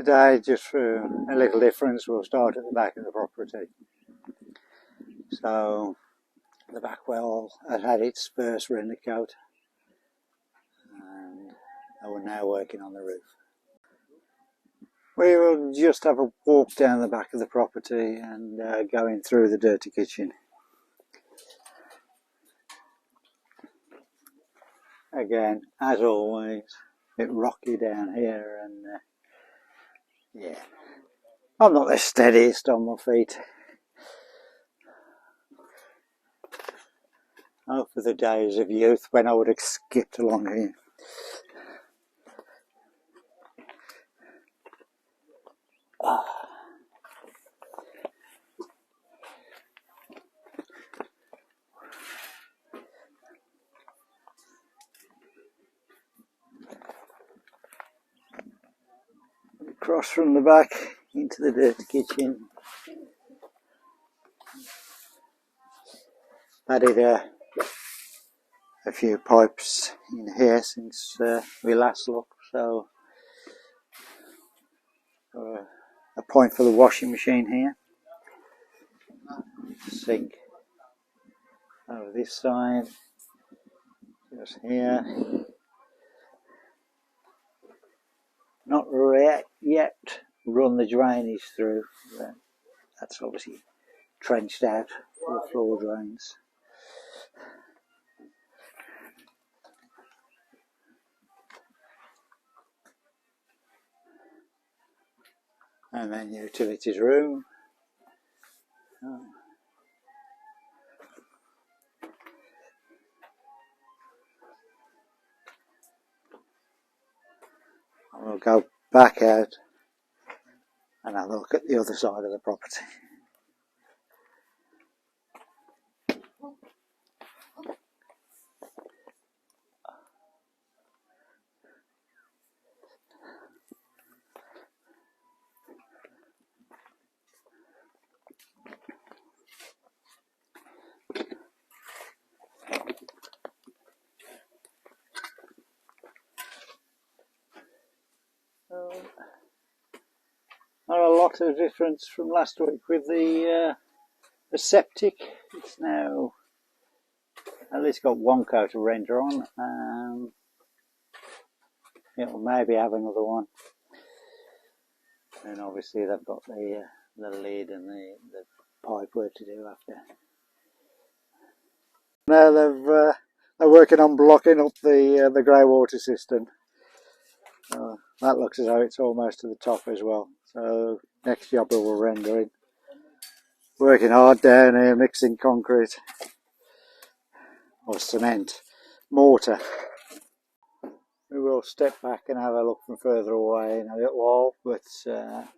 Today, just for a little difference, we'll start at the back of the property. So the back wall has had its first render coat, and we're now working on the roof. We will just have a walk down the back of the property and going through the dirty kitchen. Again, as always, a bit rocky down here, and yeah, I'm not the steadiest on my feet. Oh, for the days of youth when I would have skipped along here. Across from the back into the dirty kitchen. Added a few pipes in here since we last looked, so a point for the washing machine here. Sink over this side, just here. Not yet run the drainage through, but that's obviously trenched out for the floor drains. And then utilities room. We'll go back out and have a look at the other side of the property. Not a lot of difference from last week with the septic. It's now at least got one coat of render on. It'll maybe have another one, and obviously they've got the lid and the pipe work to do after. Now they're working on blocking up the grey water system. That looks as though it's almost to the top as well. So next job we're rendering. Working hard down here, mixing concrete or cement, mortar. We will step back and have a look from further away in a little while, but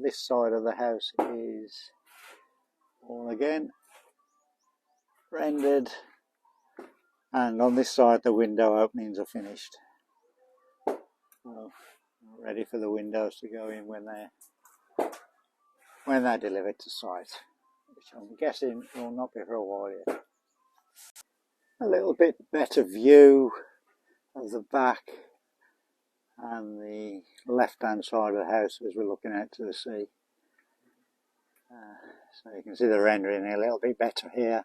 this side of the house is all again rendered, and on this side the window openings are finished. So, ready for the windows to go in when they're delivered to site, which I'm guessing will not be for a while yet. A little bit better view of the back and the left hand side of the house as we're looking out to the sea. So you can see the rendering a little bit better here,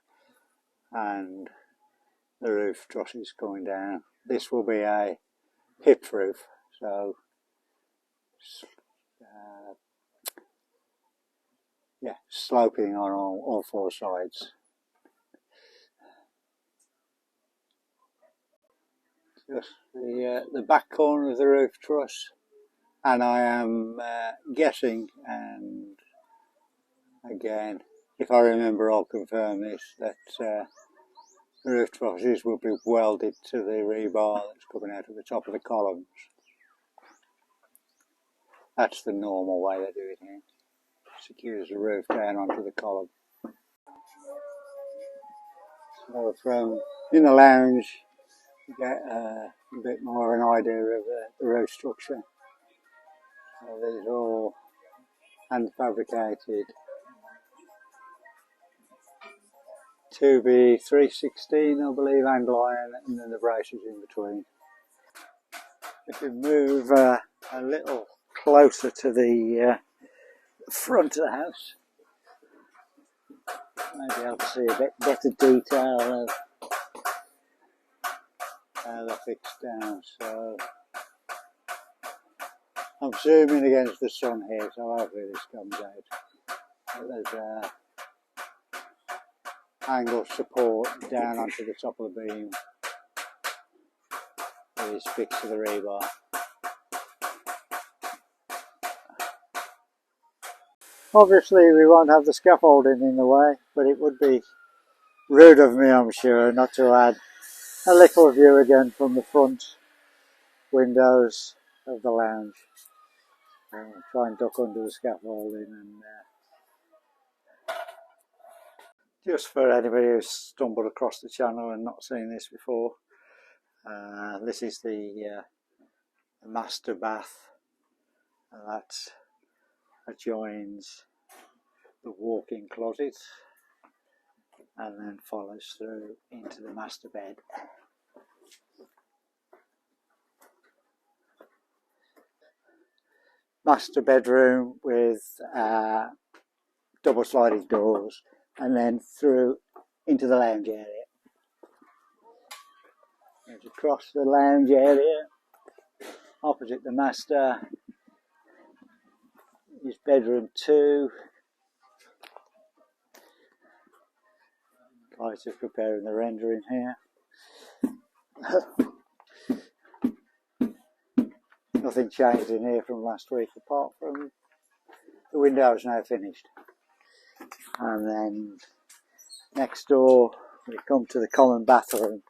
and the roof trusses coming down. This will be a hip roof, so yeah, sloping on all four sides. Just the back corner of the roof truss, and I am guessing, and again, if I remember, I'll confirm this, that the roof trusses will be welded to the rebar that's coming out of the top of the columns. That's the normal way they do it here. Secures the roof down onto the column. So from in the lounge you get a bit more of an idea of the roof structure. So these are all hand fabricated to be 316, I believe, angle iron, and then the braces in between. If we move a little closer to the front of the house. Maybe I'll see a bit better detail of how they're fixed down. So I'm zooming against the sun here, so hopefully this comes out. But there's angle support down onto the top of the beam that is fixed to the rebar. Obviously we won't have the scaffolding in the way, but it would be rude of me, I'm sure, not to add a little view again from the front windows of the lounge. Try and duck under the scaffolding. And just for anybody who's stumbled across the channel and not seen this before, this is the master bath, and that adjoins the walk-in closet and then follows through into the master bed. Master bedroom with double sliding doors, and then through into the lounge area. There's across the lounge area, opposite the master, is bedroom 2. Guys are preparing the rendering here. Nothing changed in here from last week apart from the window is now finished. And then next door we come to the common bathroom.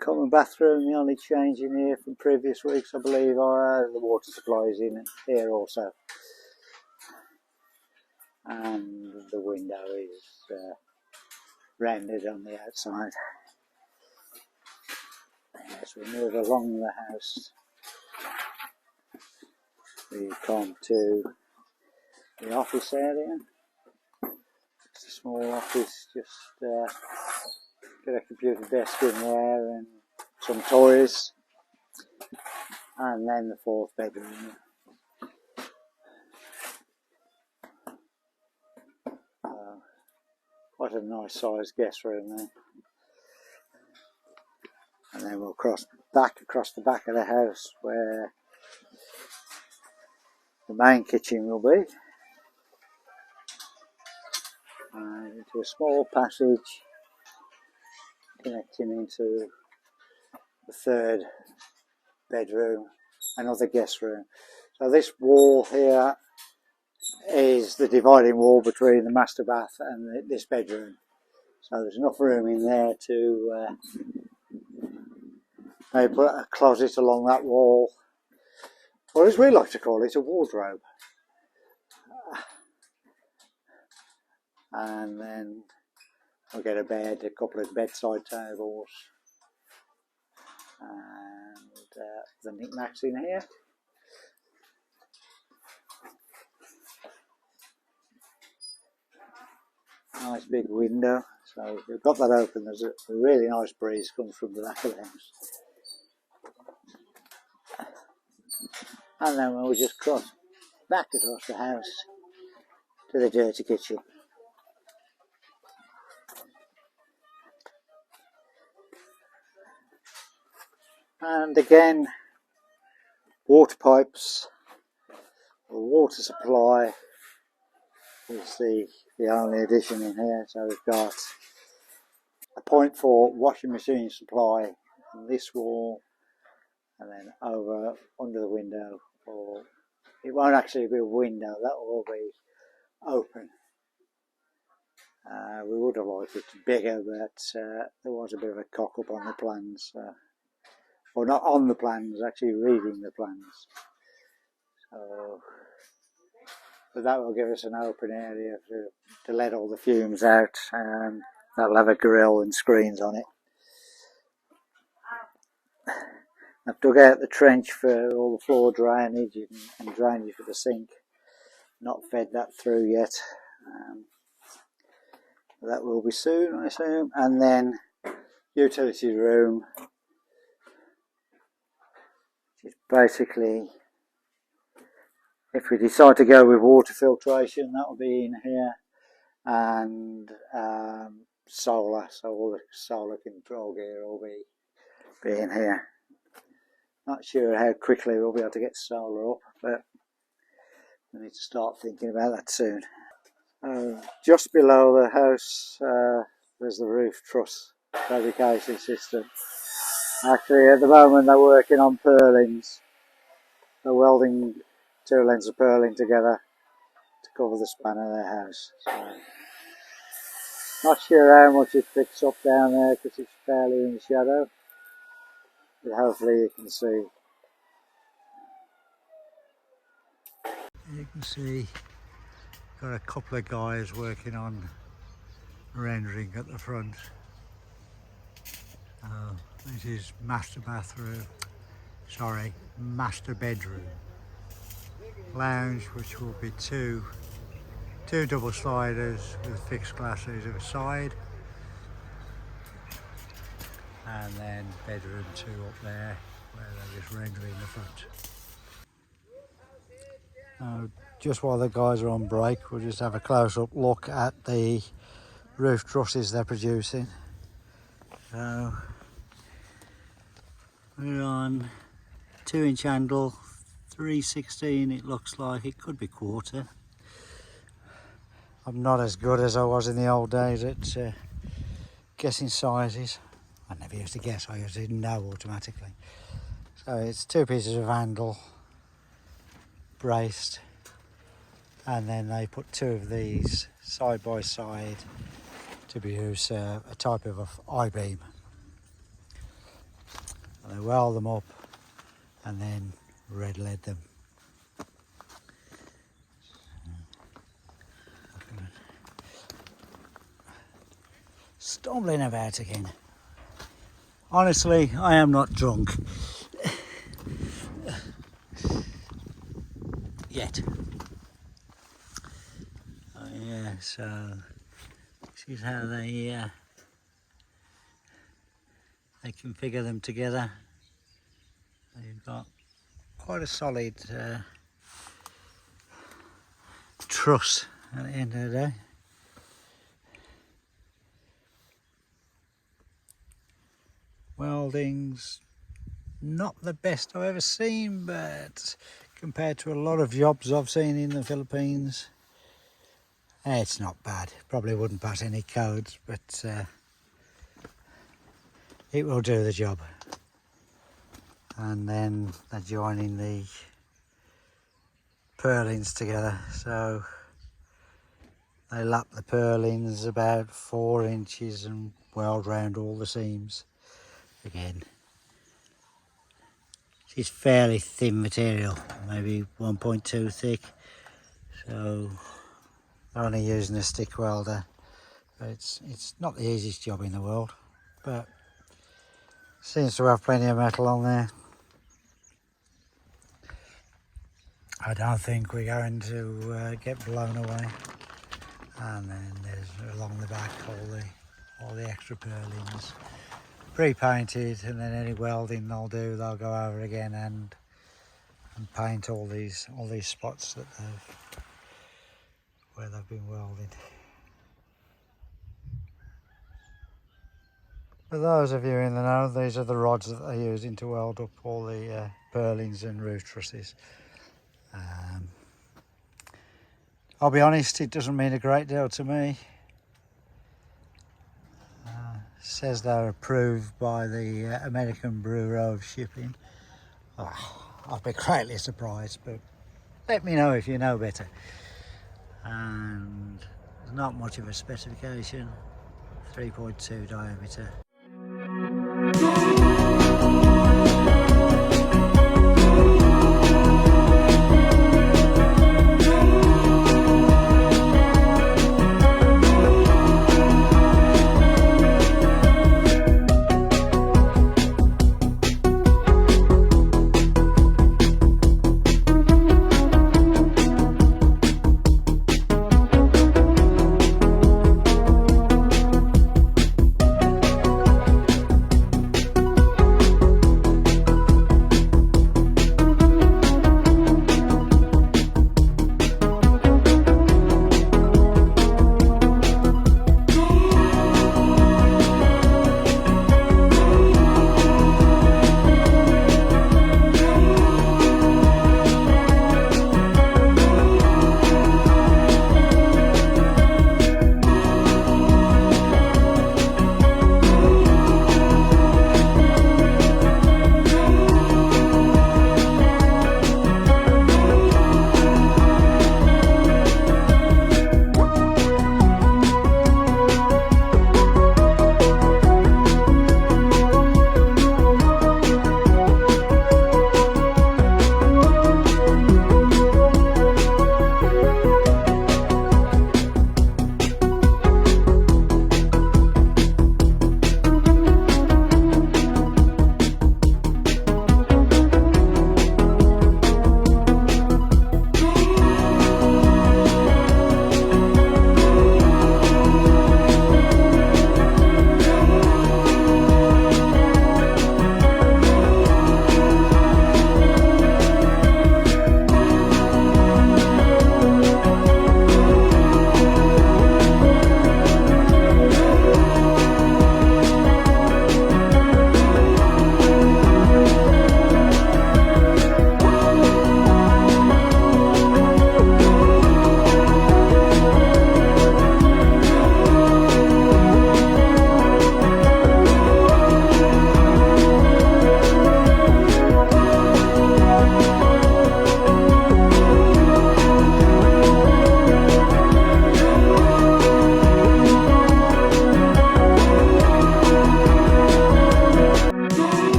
Common bathroom, the only change in here from previous weeks, I believe, the water supply is in here also. And the window is rounded on the outside. As we move along the house, we come to the office area. It's a small office, just get a computer desk in there and some toys, and then the 4th bedroom. Quite a nice sized guest room there. And then we'll cross across the back of the house where the main kitchen will be, and into a small passage connecting into the 3rd bedroom, another guest room. So this wall here is the dividing wall between the master bath and this bedroom. So there's enough room in there to maybe put a closet along that wall, or as we like to call it, a wardrobe. And then we'll get a bed, a couple of bedside tables, and the knickknacks in here. Nice big window, so we've got that open. There's a really nice breeze comes from the back of the house. And then we'll just cross back across the house to the dirty kitchen. And again, water pipes, the water supply is the only addition in here. So we've got a point for washing machine supply on this wall, and then over under the window, or it won't actually be a window, that will be open. We would have liked it bigger, but there was a bit of a cock up on the plans, or not on the plans, actually reading the plans. So, but that will give us an open area to let all the fumes out, and that'll have a grill and screens on it. I've dug out the trench for all the floor drainage and drainage for the sink. Not fed that through yet. That will be soon, I assume. And then utility room, which is basically If we decide to go with water filtration, that will be in here, and solar, so all the solar control gear will be in here. Not sure how quickly we'll be able to get solar up, but we need to start thinking about that soon. Just below the house, there's the roof truss fabrication system. Actually, at the moment they're working on purlins. They're welding 2 lengths of purlin together to cover the span of their house. So, not sure how much it picks up down there because it's fairly in shadow, but hopefully you can see. You can see got a couple of guys working on rendering at the front. This is master bathroom, sorry, master bedroom. Lounge, which will be two double sliders with fixed glasses either side, and then bedroom 2 up there where they're just rendering the front. Just while the guys are on break, we'll just have a close-up look at the roof trusses they're producing. So we're on 2-inch handle, 3/16 it looks like, it could be quarter. I'm not as good as I was in the old days at guessing sizes. I never used to guess, I just didn't know automatically. So it's 2 pieces of handle, braced, and then they put 2 of these side by side to produce a type of I-beam. They weld them up and then red lead them. Stumbling about again. Honestly, I am not drunk. Yet. Oh yeah, so this is how they configure them together. They've got quite a solid truss at the end of the day. Welding's not the best I've ever seen, but compared to a lot of jobs I've seen in the Philippines, it's not bad. Probably wouldn't pass any codes, but it will do the job. And then they're joining the purlins together, so they lap the purlins about 4 inches and weld round all the seams. Again, it's fairly thin material, maybe 1.2 thick, so they're only using a stick welder. It's not the easiest job in the world, but seems to have plenty of metal on there. I don't think we're going to get blown away. And then there's along the back all the extra purlins, pre-painted, and then any welding they'll do, they'll go over again and paint all these spots that where they've been welded. For those of you in the know, these are the rods that they're using to weld up all the purlins and roof trusses. I'll be honest, it doesn't mean a great deal to me. Says they're approved by the American Bureau of Shipping. Oh, I'll be greatly surprised, but let me know if you know better. And there's not much of a specification, 3.2 diameter.